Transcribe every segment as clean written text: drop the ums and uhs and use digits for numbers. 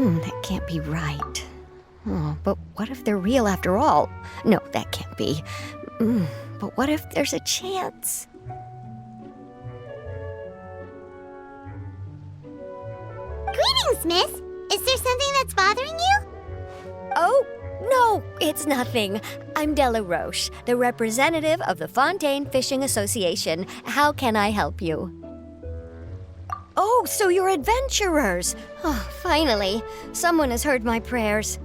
That can't be right. Oh, but what if they're real after all? No, that can't be. But what if there's a chance? Greetings, miss. Is there something that's bothering you? Oh, no, it's nothing. I'm Della Roche, the representative of the Fontaine Fishing Association. How can I help you? Oh, so you're adventurers. Oh, finally. Someone has heard my prayers.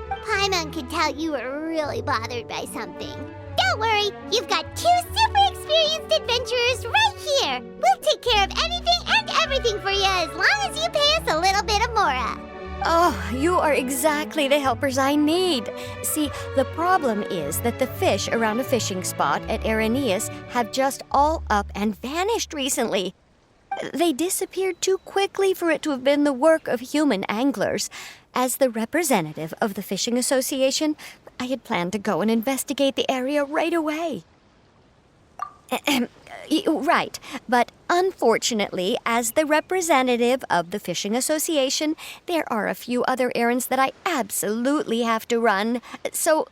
Paimon could tell you were really bothered by something. Don't worry, you've got 2 super experienced adventurers right here. We'll take care of anything and everything for you as long as you pay us a little bit of mora. Oh, you are exactly the helpers I need. See, the problem is that the fish around a fishing spot at Irenaeus have just all up and vanished recently. They disappeared too quickly for it to have been the work of human anglers. As the representative of the Fishing Association, I had planned to go and investigate the area right away. Right, but unfortunately, as the representative of the Fishing Association, there are a few other errands that I absolutely have to run. So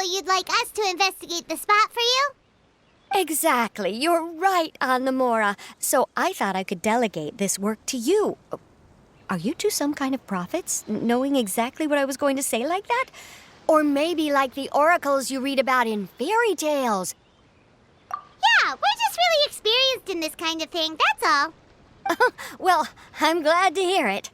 you'd like us to investigate the spot for you? exactly, you're right on the Mora. So I thought I could delegate this work to you. Are you two some kind of prophets, knowing exactly what I was going to say like that? Or maybe like the oracles you read about in fairy tales? Yeah, we're just really experienced in this kind of thing, that's all. Well, I'm glad to hear it.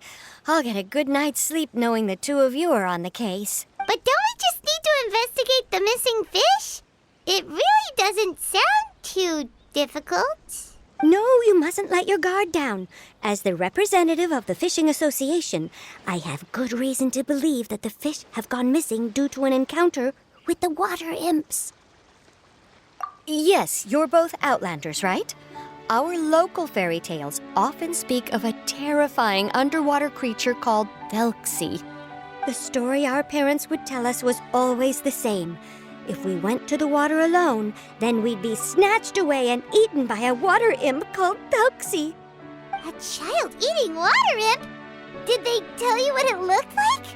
I'll get a good night's sleep knowing the two of you are on the case. But don't we just need to investigate the missing fish? It really doesn't sound too difficult. No, you mustn't let your guard down. As the representative of the Fishing Association, I have good reason to believe that the fish have gone missing due to an encounter with the water imps. Yes, you're both Outlanders, right? Our local fairy tales often speak of a terrifying underwater creature called Thelxie. The story our parents would tell us was always the same. If we went to the water alone, then we'd be snatched away and eaten by a water imp called Thelxie. A child-eating water imp? Did they tell you what it looked like?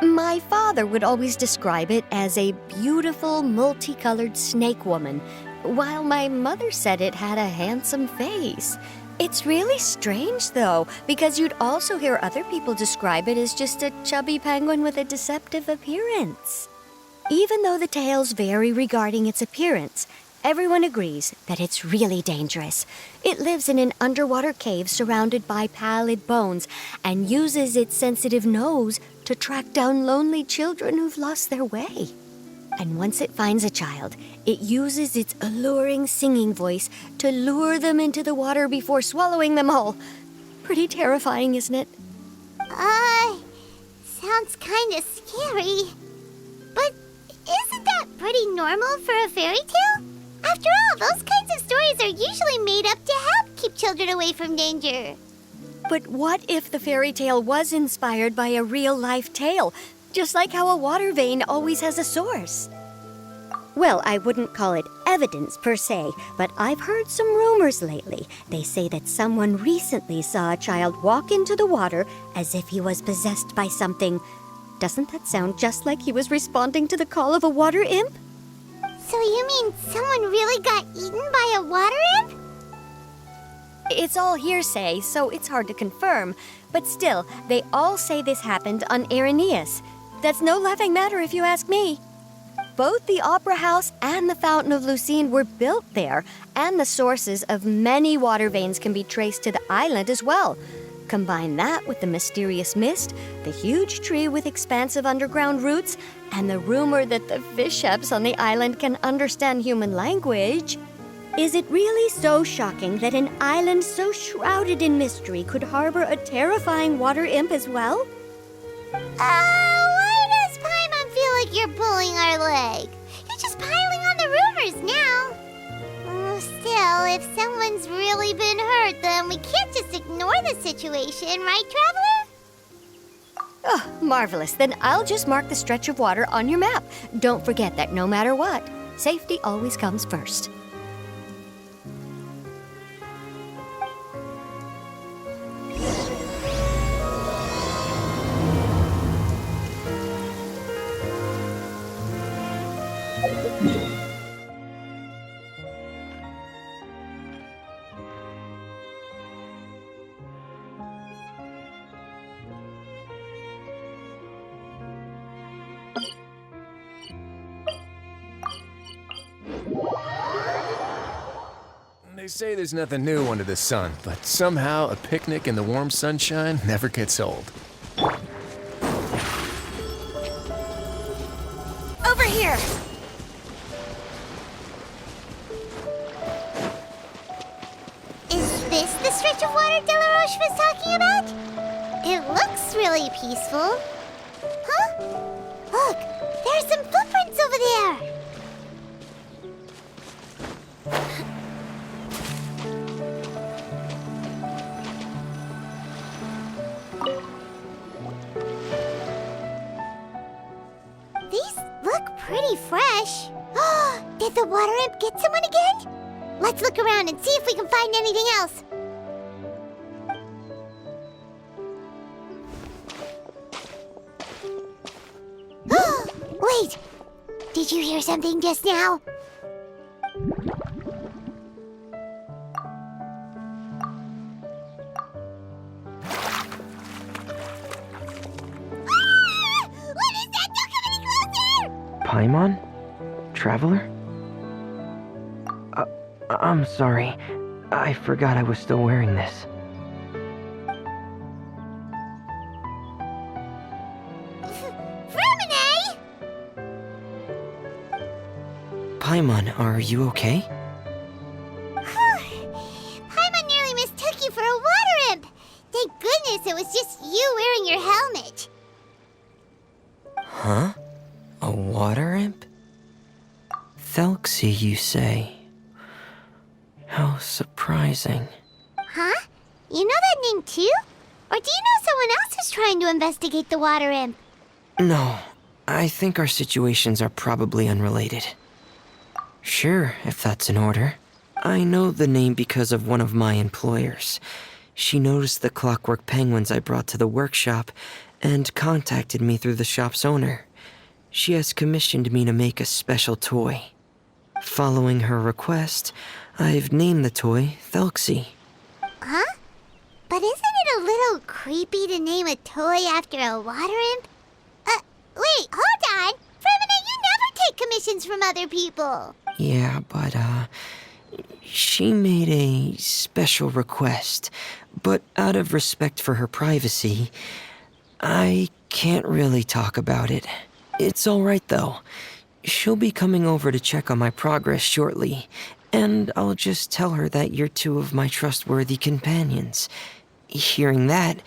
My father would always describe it as a beautiful, multicolored snake woman, while my mother said it had a handsome face. It's really strange, though, because you'd also hear other people describe it as just a chubby penguin with a deceptive appearance. Even though the tales vary regarding its appearance, everyone agrees that it's really dangerous. It lives in an underwater cave surrounded by pallid bones and uses its sensitive nose to track down lonely children who've lost their way. And once it finds a child, it uses its alluring singing voice to lure them into the water before swallowing them all. Pretty terrifying, isn't it? Sounds kinda scary. But isn't that pretty normal for a fairy tale? After all, those kinds of stories are usually made up to help keep children away from danger. But what if the fairy tale was inspired by a real-life tale, just like how a water vein always has a source? Well, I wouldn't call it evidence per se, but I've heard some rumors lately. They say that someone recently saw a child walk into the water as if he was possessed by something. Doesn't that sound just like he was responding to the call of a water imp? So you mean someone really got eaten by a water imp? It's all hearsay, so it's hard to confirm. But still, they all say this happened on Irenaeus. That's no laughing matter if you ask me. Both the Opera House and the Fountain of Lucine were built there, and the sources of many water veins can be traced to the island as well. Combine that with the mysterious mist, the huge tree with expansive underground roots, and the rumor that the fish-heps on the island can understand human language. Is it really so shocking that an island so shrouded in mystery could harbor a terrifying water imp as well? Why does Paimon feel like you're pulling our leg? You're just piling on the rumors now. Still, if someone's really been hurt, then we can't just ignore the situation, right, Traveler? Oh, marvelous. Then I'll just mark the stretch of water on your map. Don't forget that no matter what, safety always comes first. They say there's nothing new under the sun, but somehow a picnic in the warm sunshine never gets old. Over here! Is this the stretch of water Delaroche was talking about? It looks really peaceful. Huh? Look, there's some footprints over there. These look pretty fresh. Did the water imp get someone again? Let's look around and see if we can find anything else. Wait! Did you hear something just now? What is that? Don't come any closer! Paimon? Traveler? I'm sorry. I forgot I was still wearing this. Fremine! Paimon, are you okay? Paimon nearly mistook you for a water imp. Thank goodness it was just you wearing your helmet. Huh? A water imp? Thelxie, you say? How surprising. Huh? You know that name too? Or do you know someone else is trying to investigate the water imp? No, I think our situations are probably unrelated. Sure, if that's in order. I know the name because of one of my employers. She noticed the clockwork penguins I brought to the workshop and contacted me through the shop's owner. She has commissioned me to make a special toy. Following her request, I've named the toy Thelxie. Huh? But isn't it a little creepy to name a toy after a water imp? Wait, hold on! Fremine, you never take commissions from other people! Yeah, but, she made a special request, but out of respect for her privacy, I can't really talk about it. It's alright though. She'll be coming over to check on my progress shortly, and I'll just tell her that you're two of my trustworthy companions. Hearing that,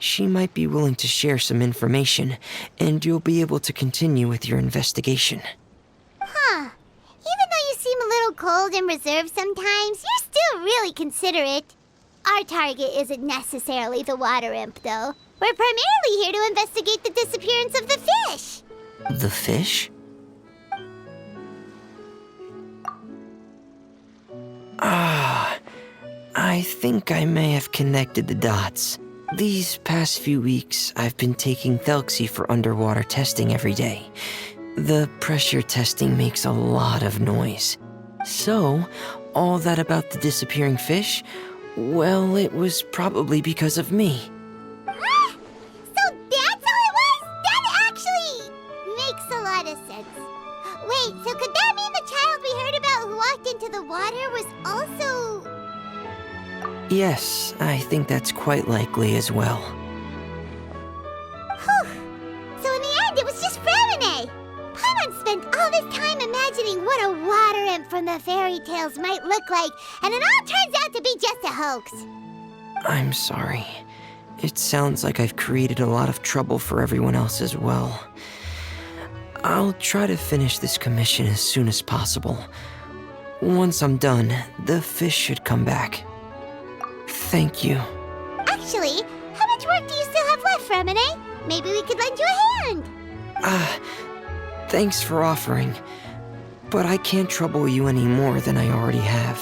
she might be willing to share some information, and you'll be able to continue with your investigation. Huh. Even though you seem a little cold and reserved sometimes, you're still really considerate. Our target isn't necessarily the water imp, though. We're primarily here to investigate the disappearance of the fish. The fish? I think I may have connected the dots. These past few weeks, I've been taking Thelxie for underwater testing every day. The pressure testing makes a lot of noise. So, all that about the disappearing fish? Well, it was probably because of me. So that's how it was? That actually makes a lot of sense. Wait, so could that mean the child we heard about who walked into the water was also... Yes, I think that's quite likely as well. Whew. So in the end, it was just Fremine. Paimon spent all this time imagining what a water imp from the fairy tales might look like, and it all turns out to be just a hoax. I'm sorry. It sounds like I've created a lot of trouble for everyone else as well. I'll try to finish this commission as soon as possible. Once I'm done, the fish should come back. Thank you. Actually, how much work do you still have left, Fremine? Maybe we could lend you a hand. Thanks for offering. But I can't trouble you any more than I already have.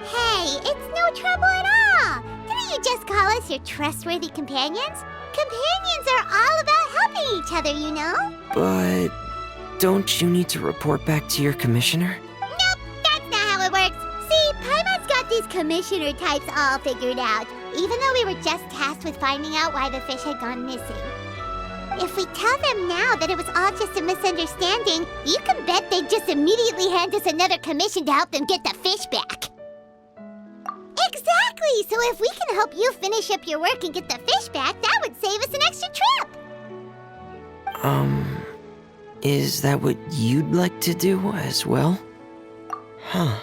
Hey, it's no trouble at all. Didn't you just call us your trustworthy companions? Companions are all about helping each other, you know? But don't you need to report back to your commissioner? Nope, that's not how it works. See, Paimon's got these commissioner types all figured out, even though we were just tasked with finding out why the fish had gone missing. If we tell them now that it was all just a misunderstanding, you can bet they'd just immediately hand us another commission to help them get the fish back. Exactly! So if we can help you finish up your work and get the fish back, that would save us an extra trip! Is that what you'd like to do as well? Huh.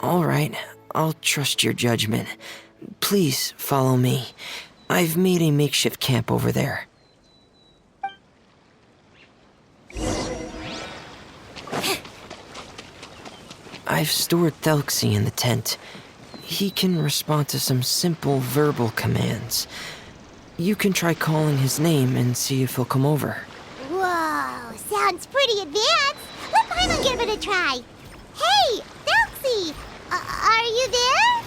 Alright, I'll trust your judgment. Please follow me. I've made a makeshift camp over there. I've stored Thelxie in the tent. He can respond to some simple verbal commands. You can try calling his name and see if he'll come over. Whoa, sounds pretty advanced. Let Paimon give it a try. Hey, Thelxie! Are you there?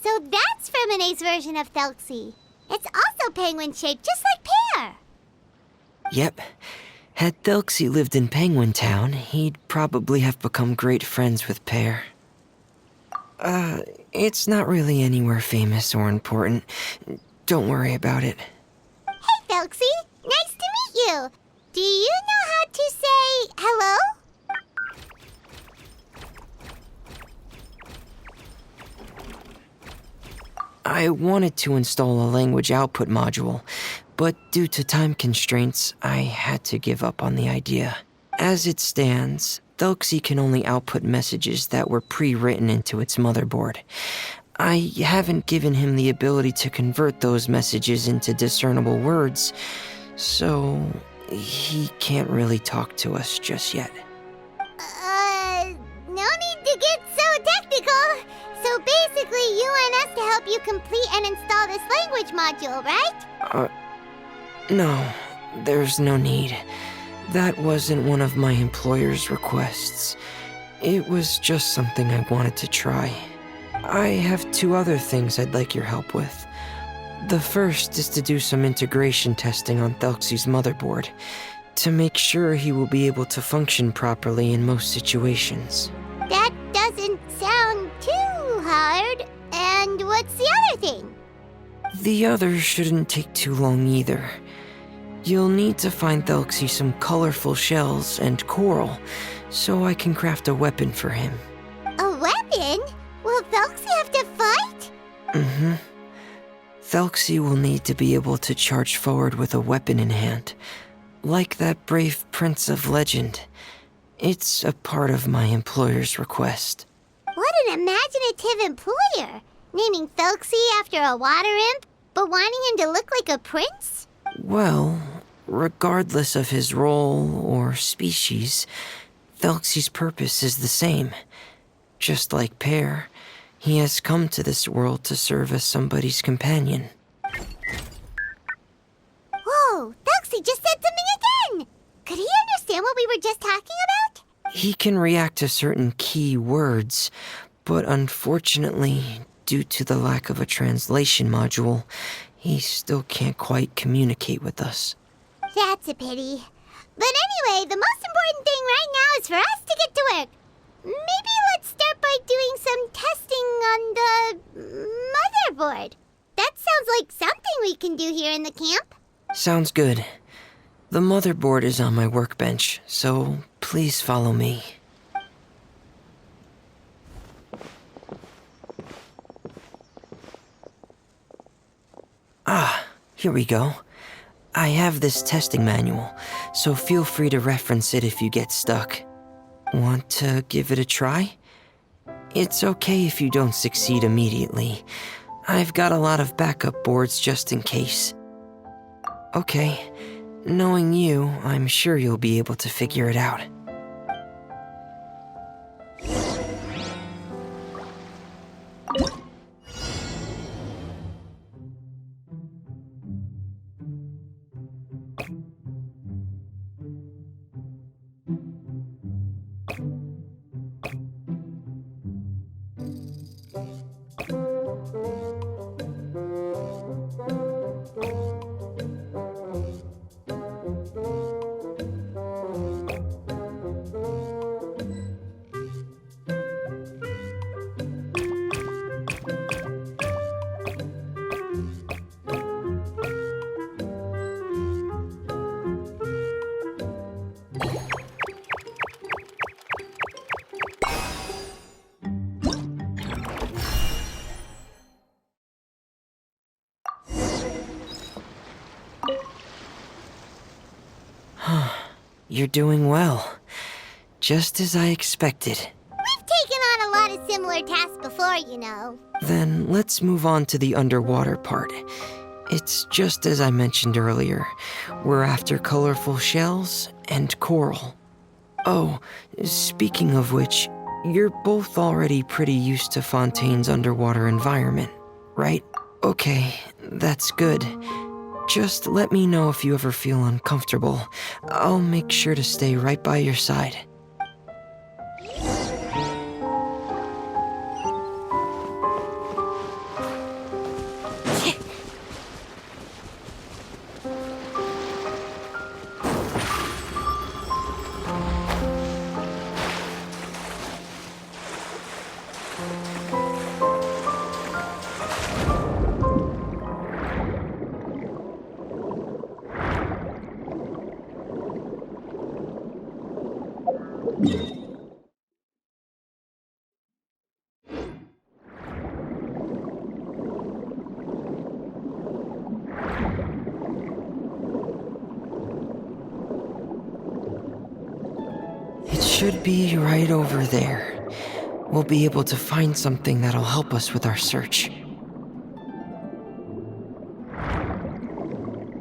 So that's Fremone's version of Thelxie. It's also penguin-shaped, just like Pear. Yep. Had Thelxie lived in Penguin Town, he'd probably have become great friends with Pear. It's not really anywhere famous or important. Don't worry about it. Hey, Thelxie. Nice to meet you. Do you know how to say hello? I wanted to install a language output module, but due to time constraints, I had to give up on the idea. As it stands, Thelxie can only output messages that were pre-written into its motherboard. I haven't given him the ability to convert those messages into discernible words, so he can't really talk to us just yet. No need to get so technical. So basically, you want us to help you complete and install this language module, right? No, there's no need. That wasn't one of my employer's requests. It was just something I wanted to try. I have 2 other things I'd like your help with. The first is to do some integration testing on Thelxie's motherboard, to make sure he will be able to function properly in most situations. That doesn't sound too hard. And what's the other thing? The other shouldn't take too long either. You'll need to find Thelxie some colorful shells and coral, so I can craft a weapon for him. A weapon? Will Thelxie have to fight? Mm-hmm. Thelxie will need to be able to charge forward with a weapon in hand, like that brave prince of legend. It's a part of my employer's request. What an imaginative employer! Naming Thelxie after a water imp, but wanting him to look like a prince? Well, regardless of his role or species, Thelxie's purpose is the same. Just like Pear, he has come to this world to serve as somebody's companion. Whoa, Thelxie just said something again! Could he understand what we were just talking about? He can react to certain key words, but unfortunately, due to the lack of a translation module, he still can't quite communicate with us. That's a pity. But anyway, the most important thing right now is for us to get to work. Maybe let's start by doing some testing on the motherboard. That sounds like something we can do here in the camp. Sounds good. The motherboard is on my workbench, so please follow me. Here we go. I have this testing manual, so feel free to reference it if you get stuck. Want to give it a try? It's okay if you don't succeed immediately. I've got a lot of backup boards just in case. Okay, knowing you, I'm sure you'll be able to figure it out. you're doing well. Just as I expected. We've taken on a lot of similar tasks before, you know. Then let's move on to the underwater part. It's just as I mentioned earlier. We're after colorful shells and coral. Oh, speaking of which, you're both already pretty used to Fontaine's underwater environment, right? Okay, that's good. Just let me know if you ever feel uncomfortable. I'll make sure to stay right by your side. It should be right over there. We'll be able to find something that'll help us with our search.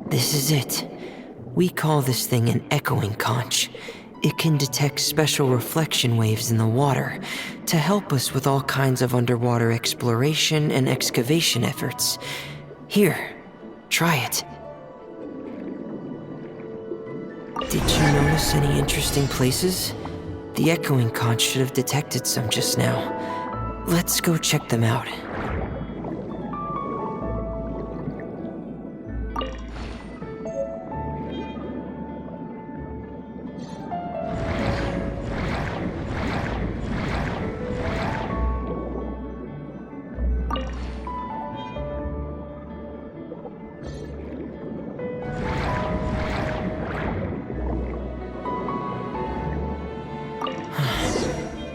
This is it. We call this thing an echoing conch. It can detect special reflection waves in the water to help us with all kinds of underwater exploration and excavation efforts. Here, try it. Did you notice any interesting places? The echoing conch should have detected some just now. Let's go check them out.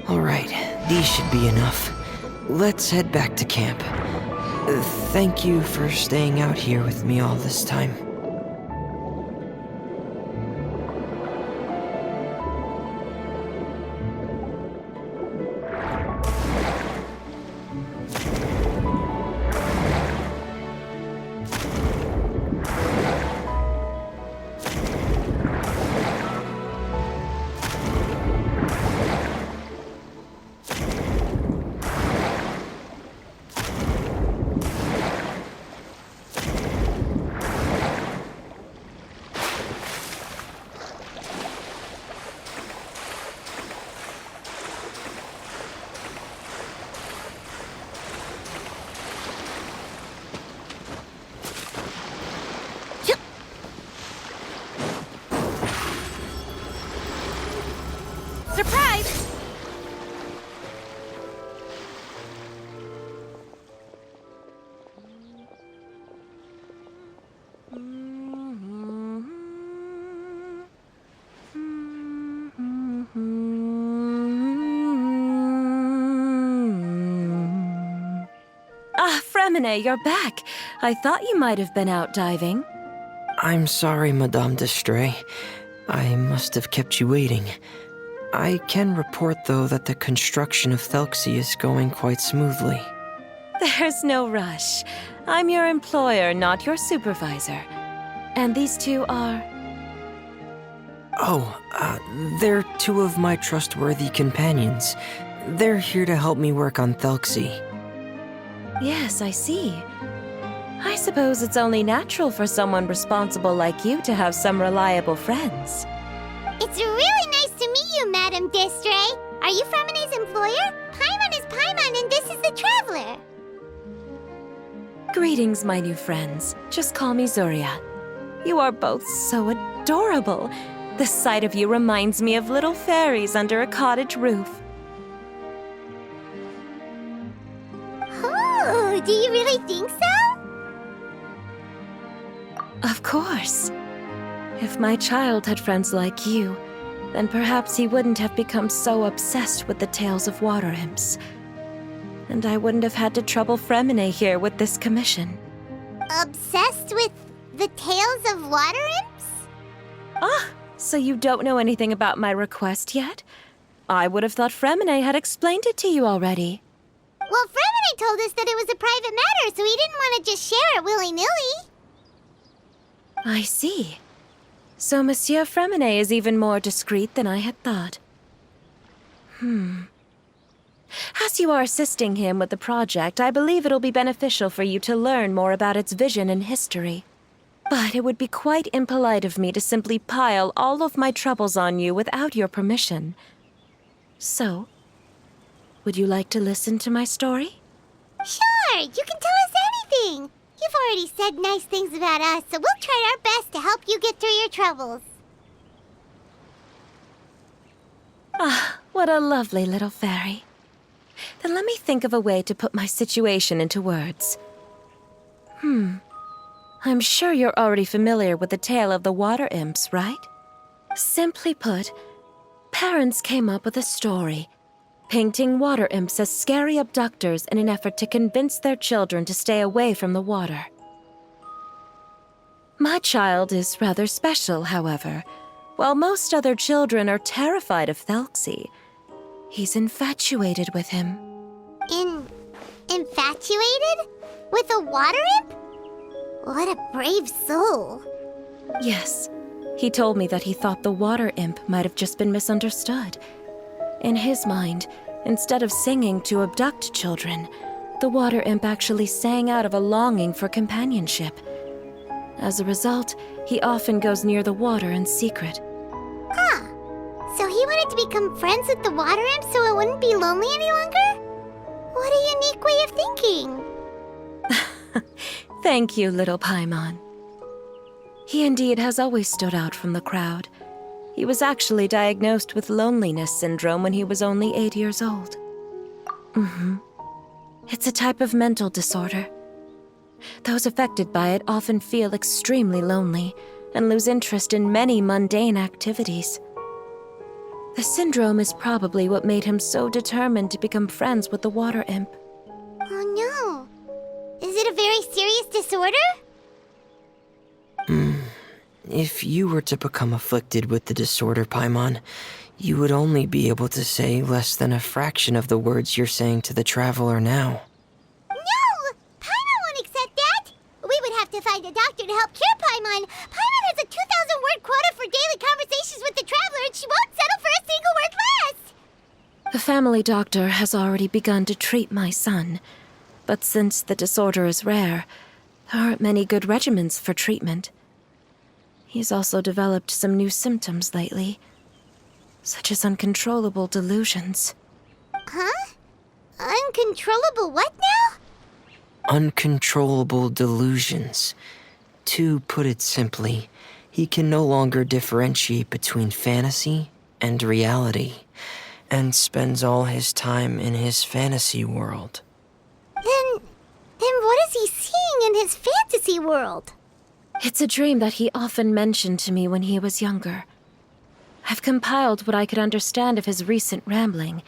Alright, these should be enough. Let's head back to camp. Thank you for staying out here with me all this time. Surprise! Ah, Fremine, you're back. I thought you might have been out diving. I'm sorry, Madame d'Estray. I must have kept you waiting. I can report, though, that the construction of Thelxie is going quite smoothly. There's no rush. I'm your employer, not your supervisor. And these two are... Oh, they're two of my trustworthy companions. They're here to help me work on Thelxie. Yes, I see. I suppose it's only natural for someone responsible like you to have some reliable friends. It's really nice to meet you, Madame d'Estray. Are you Fremine's employer? Paimon is Paimon, and this is the Traveler. Greetings, my new friends. Just call me Zuria. You are both so adorable. The sight of you reminds me of little fairies under a cottage roof. Oh, do you really think so? Of course. If my child had friends like you, then perhaps he wouldn't have become so obsessed with the tales of water imps. And I wouldn't have had to trouble Fremine here with this commission. Obsessed with the tales of water imps? Ah, So you don't know anything about my request yet? I would have thought Fremine had explained it to you already. Well, Fremine told us that it was a private matter, so he didn't want to just share it willy-nilly. I see. So Monsieur Fremine is even more discreet than I had thought. As you are assisting him with the project, I believe it'll be beneficial for you to learn more about its vision and history. But it would be quite impolite of me to simply pile all of my troubles on you without your permission. So, would you like to listen to my story? Sure, you can tell us anything. You've already said nice things about us, so we'll try our best to help you get through your troubles. Ah, what a lovely little fairy. Then let me think of a way to put my situation into words. I'm sure you're already familiar with the tale of the water imps, right? Simply put, parents came up with a story, painting water imps as scary abductors in an effort to convince their children to stay away from the water. My child is rather special, however. While most other children are terrified of Thelxie, he's infatuated with him. Infatuated? With a water imp? What a brave soul. Yes, he told me that he thought the water imp might have just been misunderstood. In his mind, instead of singing to abduct children, the water imp actually sang out of a longing for companionship. As a result, he often goes near the water in secret. Huh. So he wanted to become friends with the water imp so it wouldn't be lonely any longer? What a unique way of thinking. Thank you, little Paimon. He indeed has always stood out from the crowd. He was actually diagnosed with loneliness syndrome when he was only 8 years old. It's a type of mental disorder. Those affected by it often feel extremely lonely and lose interest in many mundane activities. The syndrome is probably what made him so determined to become friends with the water imp. Oh no. Is it a very serious disorder? If you were to become afflicted with the disorder, Paimon, you would only be able to say less than a fraction of the words you're saying to the traveler now. No! Paimon won't accept that! We would have to find a doctor to help cure Paimon. Paimon has a 2,000-word quota for daily conversations with the traveler, and she won't settle for a single word less! The family doctor has already begun to treat my son, but since the disorder is rare, there aren't many good regimens for treatment. He's also developed some new symptoms lately, such as uncontrollable delusions. Huh? Uncontrollable what now? Uncontrollable delusions. To put it simply, he can no longer differentiate between fantasy and reality, and spends all his time in his fantasy world. Then what is he seeing in his fantasy world? It's a dream that he often mentioned to me when he was younger. I've compiled what I could understand of his recent rambling.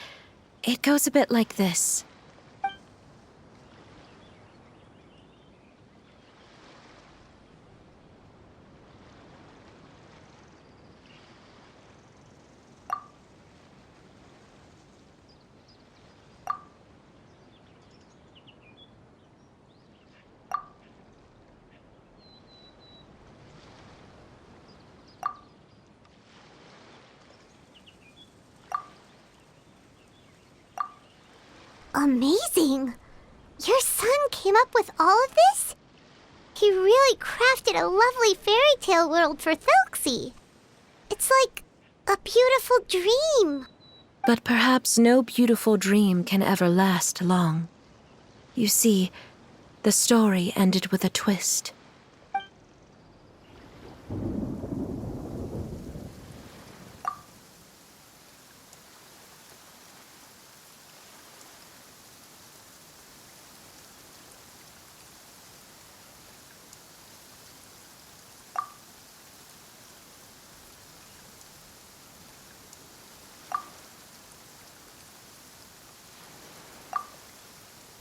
It goes a bit like this. Amazing! Your son came up with all of this? He really crafted a lovely fairy tale world for Thelxie. It's like a beautiful dream. But perhaps no beautiful dream can ever last long. You see, the story ended with a twist.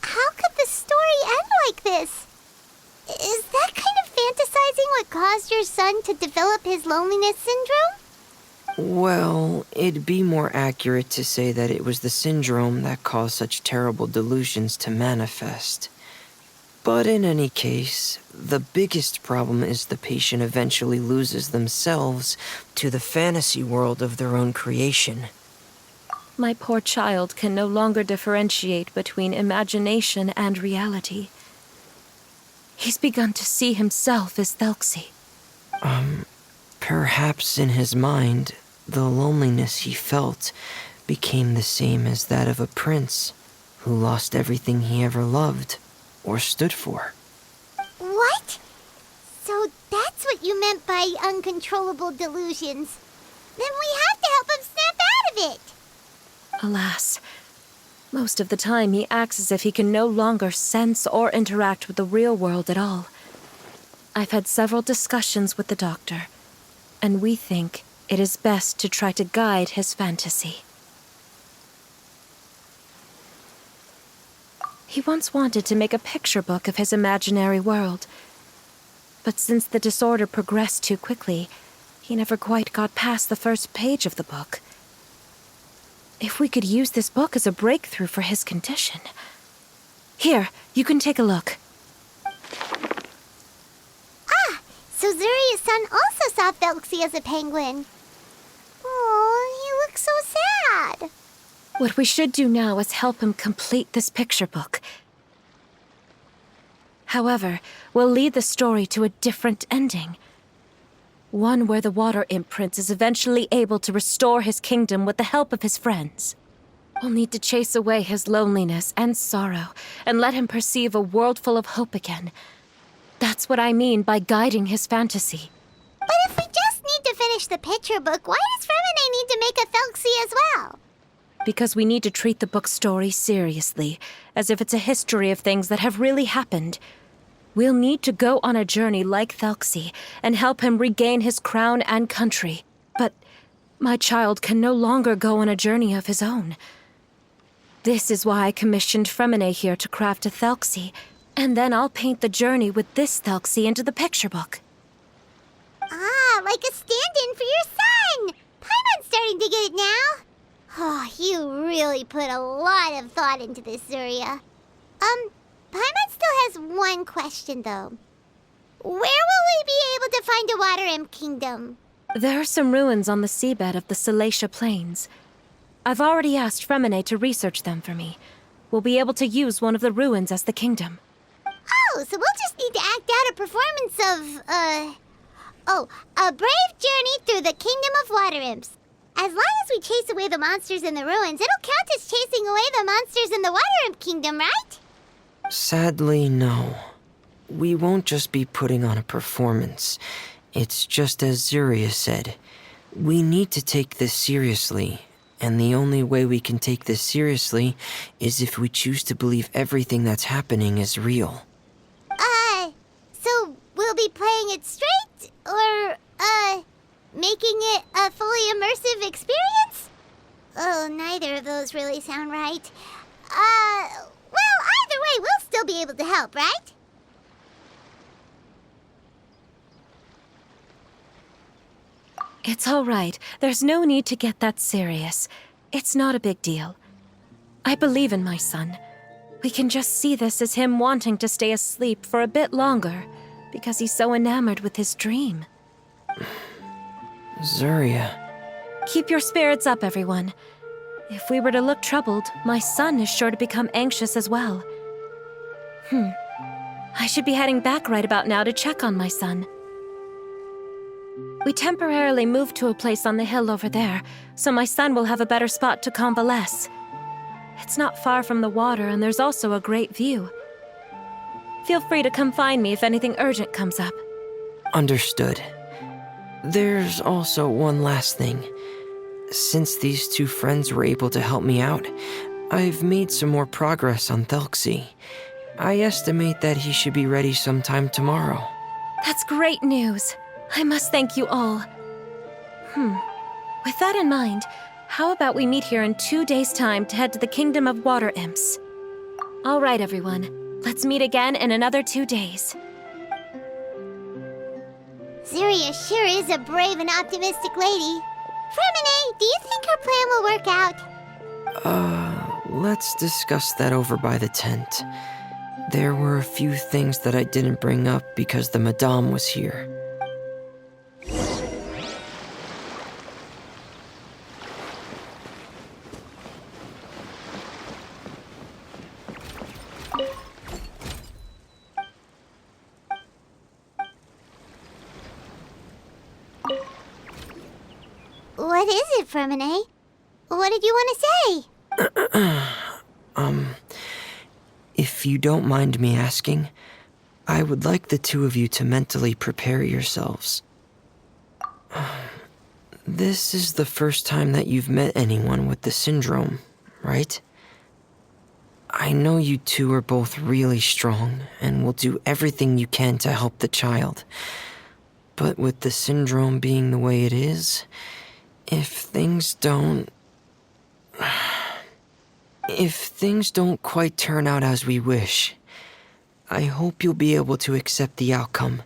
How could the story end like this? Is that kind of fantasizing what caused your son to develop his loneliness syndrome? Well, it'd be more accurate to say that it was the syndrome that caused such terrible delusions to manifest. But in any case, the biggest problem is the patient eventually loses themselves to the fantasy world of their own creation. My poor child can no longer differentiate between imagination and reality. He's begun to see himself as Thelxie. Perhaps in his mind, the loneliness he felt became the same as that of a prince who lost everything he ever loved or stood for. What? So that's what you meant by uncontrollable delusions. Then we have to help him snap out of it. Alas, most of the time he acts as if he can no longer sense or interact with the real world at all. I've had several discussions with the doctor, and we think it is best to try to guide his fantasy. He once wanted to make a picture book of his imaginary world, but since the disorder progressed too quickly, he never quite got past the first page of the book. If we could use this book as a breakthrough for his condition. Here, you can take a look. So Zuria's son also saw Thelxie as a penguin. Oh, he looks so sad. What we should do now is help him complete this picture book. However, we'll lead the story to a different ending. One where the water imp prince is eventually able to restore his kingdom with the help of his friends. We'll need to chase away his loneliness and sorrow and let him perceive a world full of hope again. That's what I mean by guiding his fantasy. But if we just need to finish the picture book, why does Fremine need to make a Thelxie as well? Because we need to treat the book's story seriously, as if it's a history of things that have really happened. We'll need to go on a journey like Thelxie and help him regain his crown and country. But my child can no longer go on a journey of his own. This is why I commissioned Fremine here to craft a Thelxie, and then I'll paint the journey with this Thelxie into the picture book. Ah, like a stand-in for your son! Paimon's starting to get it now. Oh, you really put a lot of thought into this, Zuria. Paimon still has one question, though. Where will we be able to find a Water Imp Kingdom? There are some ruins on the seabed of the Salacia Plains. I've already asked Fremine to research them for me. We'll be able to use one of the ruins as the kingdom. Oh, so we'll just need to act out a performance of, a brave journey through the Kingdom of Water Imps. As long as we chase away the monsters in the ruins, it'll count as chasing away the monsters in the Water Imp Kingdom, right? Sadly, no. We won't just be putting on a performance. It's just as Zuria said. We need to take this seriously, and the only way we can take this seriously is if we choose to believe everything that's happening is real. So we'll be playing it straight, or, making it a fully immersive experience? Oh, neither of those really sound right. Well, either way, we'll still be able to help, right? It's all right. There's no need to get that serious. It's not a big deal. I believe in my son. We can just see this as him wanting to stay asleep for a bit longer, because he's so enamored with his dream. Zuria. Keep your spirits up, everyone. If we were to look troubled, my son is sure to become anxious as well. I should be heading back right about now to check on my son. We temporarily moved to a place on the hill over there, so my son will have a better spot to convalesce. It's not far from the water, and there's also a great view. Feel free to come find me if anything urgent comes up. Understood. There's also one last thing. Since these two friends were able to help me out, I've made some more progress on Thelxie. I estimate that he should be ready sometime tomorrow. That's great news. I must thank you all. With that in mind, how about we meet here in 2 days' time to head to the Kingdom of Water Imps? All right, everyone. Let's meet again in another 2 days. Zuria sure is a brave and optimistic lady. Fremine, do you think her plan will work out? Let's discuss that over by the tent. There were a few things that I didn't bring up because the Madame was here. What is it, Fremine? What did you want to say? If you don't mind me asking, I would like the two of you to mentally prepare yourselves. This is the first time that you've met anyone with the syndrome, right? I know you two are both really strong and will do everything you can to help the child. But with the syndrome being the way it is, if things don't quite turn out as we wish, I hope you'll be able to accept the outcome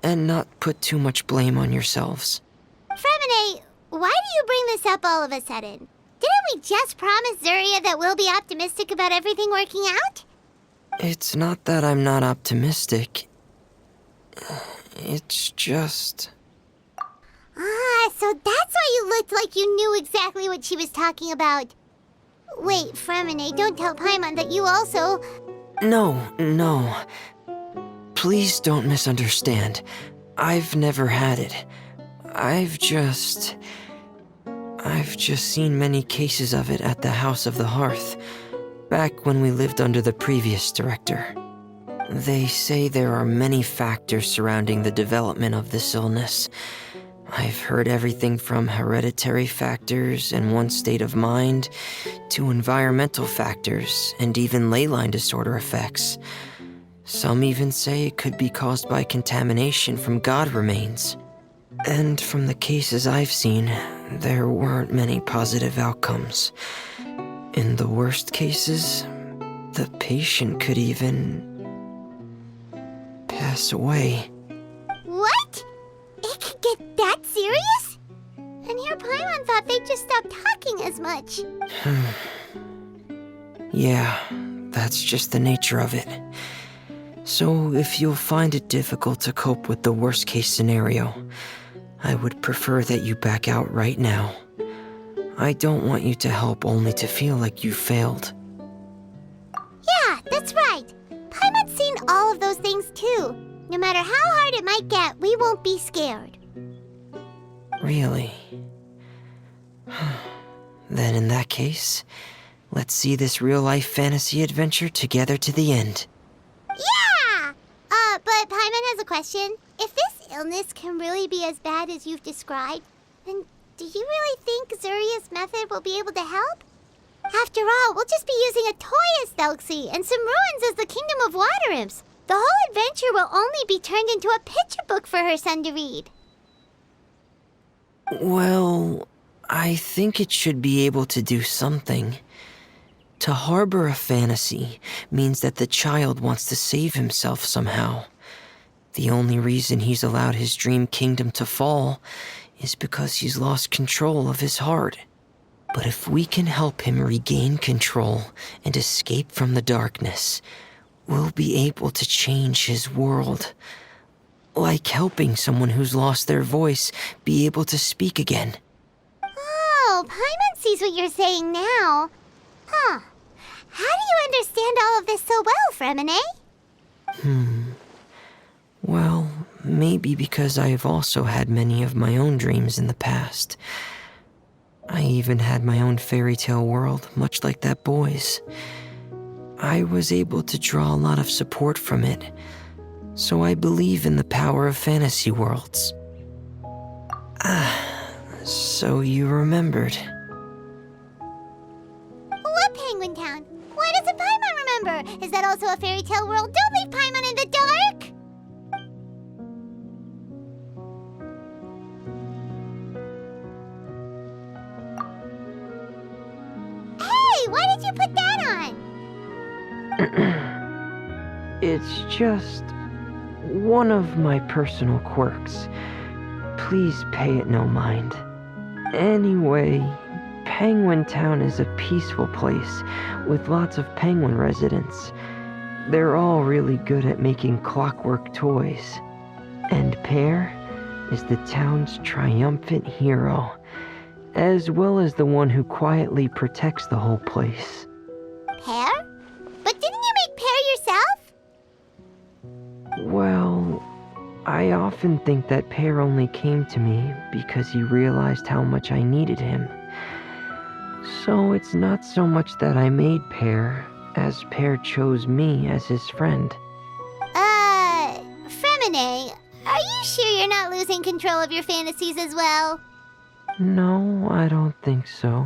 and not put too much blame on yourselves. Fremine, why do you bring this up all of a sudden? Didn't we just promise Zuria that we'll be optimistic about everything working out? It's not that I'm not optimistic. It's just... So that's why you looked like you knew exactly what she was talking about. Wait, Fremine, don't tell Paimon that you also... No. Please don't misunderstand. I've never had it. I've just seen many cases of it at the House of the Hearth, back when we lived under the previous director. They say there are many factors surrounding the development of this illness. I've heard everything from hereditary factors and one's state of mind, to environmental factors and even ley line disorder effects. Some even say it could be caused by contamination from god remains. And from the cases I've seen, there weren't many positive outcomes. In the worst cases, the patient could even pass away. What? It could get that serious? And here Paimon thought they'd just stop talking as much. Yeah, that's just the nature of it. So if you'll find it difficult to cope with the worst case scenario, I would prefer that you back out right now. I don't want you to help only to feel like you failed. Yeah, that's right. Paimon's seen all of those things too. No matter how hard it might get, we won't be scared. Really? Then in that case, let's see this real-life fantasy adventure together to the end. Yeah! But Paimon has a question. If this illness can really be as bad as you've described, then do you really think Zuria's method will be able to help? After all, we'll just be using a toy as Thelxie and some ruins as the Kingdom of Water Imps. The whole adventure will only be turned into a picture book for her son to read. Well, I think it should be able to do something. To harbor a fantasy means that the child wants to save himself somehow. The only reason he's allowed his dream kingdom to fall is because he's lost control of his heart. But if we can help him regain control and escape from the darkness, we'll be able to change his world. Like helping someone who's lost their voice be able to speak again. Oh, Paimon sees what you're saying now. Huh. How do you understand all of this so well, Fremine? Well, maybe because I have also had many of my own dreams in the past. I even had my own fairy tale world, much like that boy's. I was able to draw a lot of support from it, so I believe in the power of fantasy worlds. So you remembered. What Penguin Town? Why doesn't Paimon remember? Is that also a fairy tale world? Don't leave Paimon in the dark! Hey, why did you put that on? It's just one of my personal quirks. Please pay it no mind. Anyway, Penguin Town is a peaceful place with lots of penguin residents. They're all really good at making clockwork toys. And Pear is the town's triumphant hero, as well as the one who quietly protects the whole place. Pear? But didn't you make Pear yourself? Well, I often think that Pear only came to me because he realized how much I needed him. So it's not so much that I made Pear, as Pear chose me as his friend. Fremine, are you sure you're not losing control of your fantasies as well? No, I don't think so.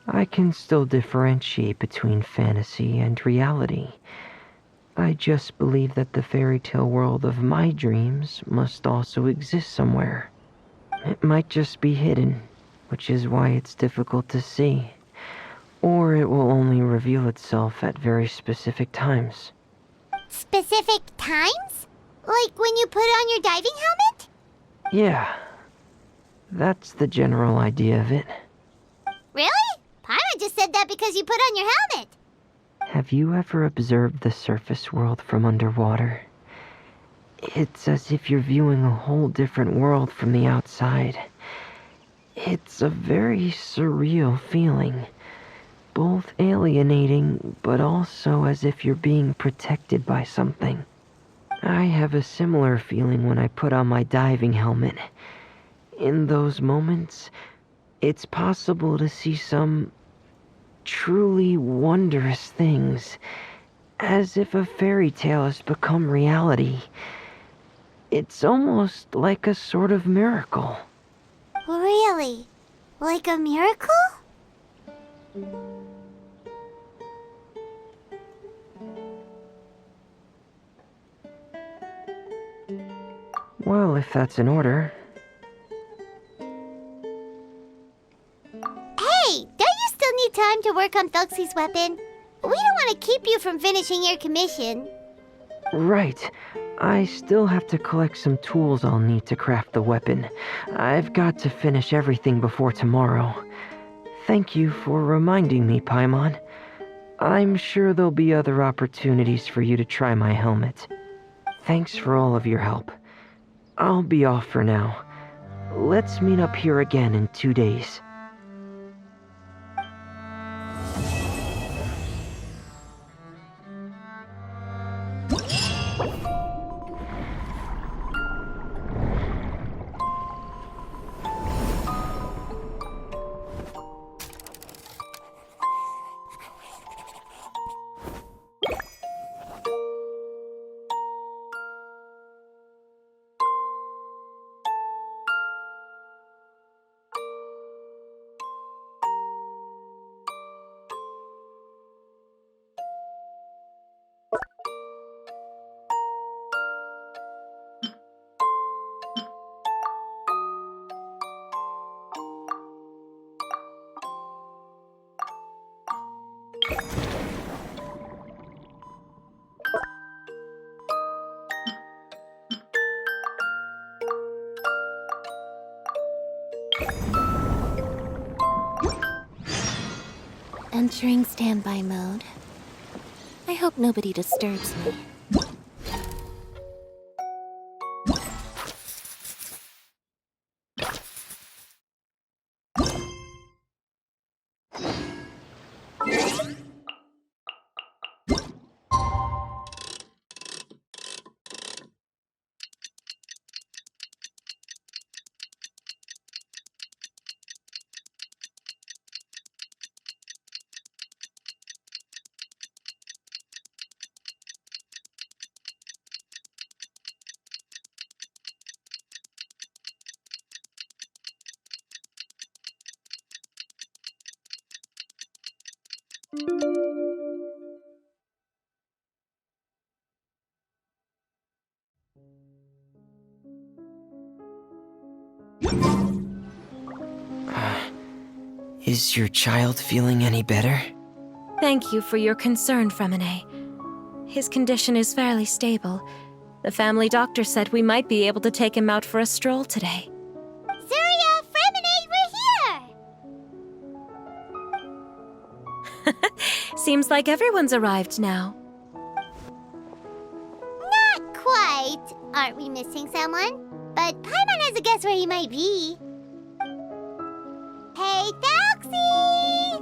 I can still differentiate between fantasy and reality. I just believe that the fairy tale world of my dreams must also exist somewhere. It might just be hidden, which is why it's difficult to see. Or it will only reveal itself at very specific times. Specific times? Like when you put on your diving helmet? Yeah, that's the general idea of it. Really? Paimon just said that because you put on your helmet. Have you ever observed the surface world from underwater? It's as if you're viewing a whole different world from the outside. It's a very surreal feeling. Both alienating, but also as if you're being protected by something. I have a similar feeling when I put on my diving helmet. In those moments, it's possible to see some truly wondrous things, as if a fairy tale has become reality. It's almost like a sort of miracle. Really? Like a miracle? Well, if that's in order. Hey, don't you still need time to work on Thelxie's weapon? We don't want to keep you from finishing your commission. Right. I still have to collect some tools I'll need to craft the weapon. I've got to finish everything before tomorrow. Thank you for reminding me, Paimon. I'm sure there'll be other opportunities for you to try my helmet. Thanks for all of your help. I'll be off for now. Let's meet up here again in 2 days. Entering standby mode. I hope nobody disturbs me. Is your child feeling any better? Thank you for your concern, Fremine. His condition is fairly stable. The family doctor said we might be able to take him out for a stroll today. Zuria, Fremine, we're Seems like everyone's arrived now. Not quite. Aren't we missing someone? But Paimon has a guess where he might be. Hey, Thelxie!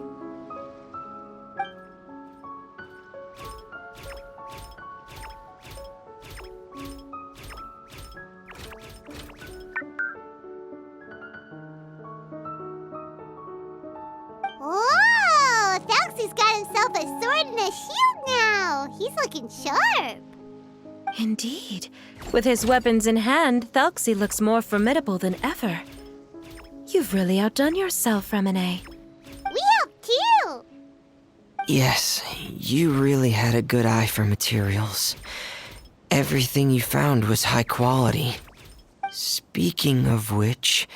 Whoa! Thelxie's got himself a sword and a shield now. He's looking sharp. Indeed. With his weapons in hand, Thelxie looks more formidable than ever. You've really outdone yourself, Remine. We helped too. Yes, you really had a good eye for materials. Everything you found was high quality. Speaking of which,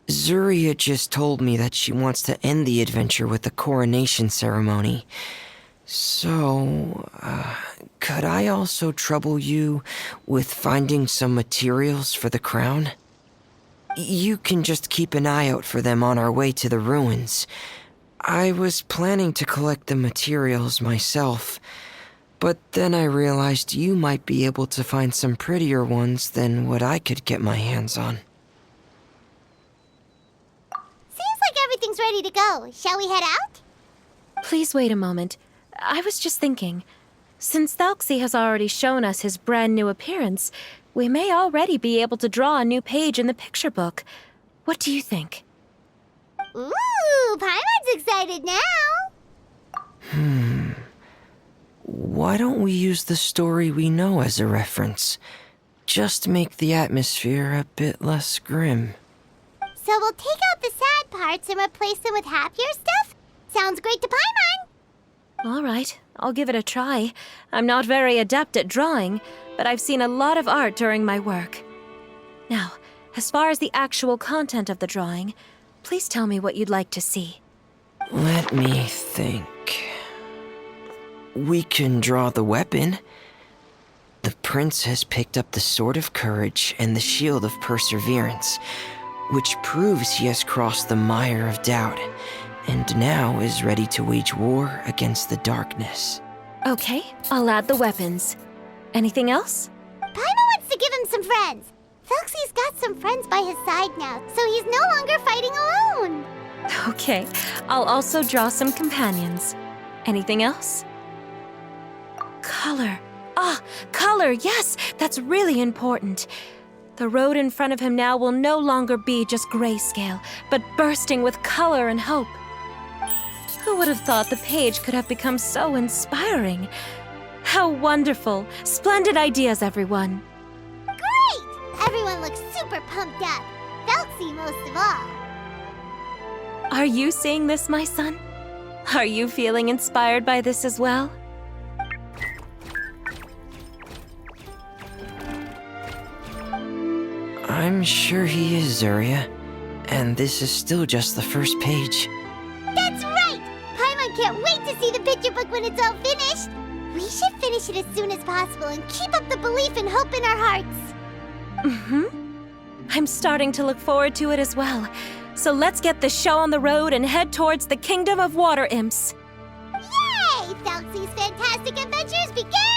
Zuria just told me that she wants to end the adventure with a coronation ceremony. So, could I also trouble you with finding some materials for the crown? You can just keep an eye out for them on our way to the ruins. I was planning to collect the materials myself, but then I realized you might be able to find some prettier ones than what I could get my hands on. Seems like everything's ready to go. Shall we head out? Please wait a moment. I was just thinking. Since Thelxie has already shown us his brand new appearance, we may already be able to draw a new page in the picture book. What do you think? Ooh, Paimon's excited now. Why don't we use the story we know as a reference? Just make the atmosphere a bit less grim. So we'll take out the sad parts and replace them with happier stuff? Sounds great to Paimon. All right, I'll give it a try. I'm not very adept at drawing, but I've seen a lot of art during my work. Now, as far as the actual content of the drawing, please tell me what you'd like to see. Let me think. We can draw the weapon. The prince has picked up the Sword of Courage and the Shield of Perseverance, which proves he has crossed the mire of doubt, and now is ready to wage war against the darkness. Okay, I'll add the weapons. Anything else? Paimon wants to give him some friends. Thelxie's got some friends by his side now, so he's no longer fighting alone. Okay, I'll also draw some companions. Anything else? Color. Color, yes, that's really important. The road in front of him now will no longer be just grayscale, but bursting with color and hope. Who would have thought the page could have become so inspiring? How wonderful! Splendid ideas, everyone! Great! Everyone looks super pumped up. Thelxie most of all. Are you seeing this, my son? Are you feeling inspired by this as well? I'm sure he is, Zuria. And this is still just the first page. That's right! Paimon can't wait to see the picture book when it's all finished. We should finish it as soon as possible and keep up the belief and hope in our hearts. I'm starting to look forward to it as well. So let's get the show on the road and head towards the Kingdom of Water Imps. Yay! Thelxie's fantastic adventures begin!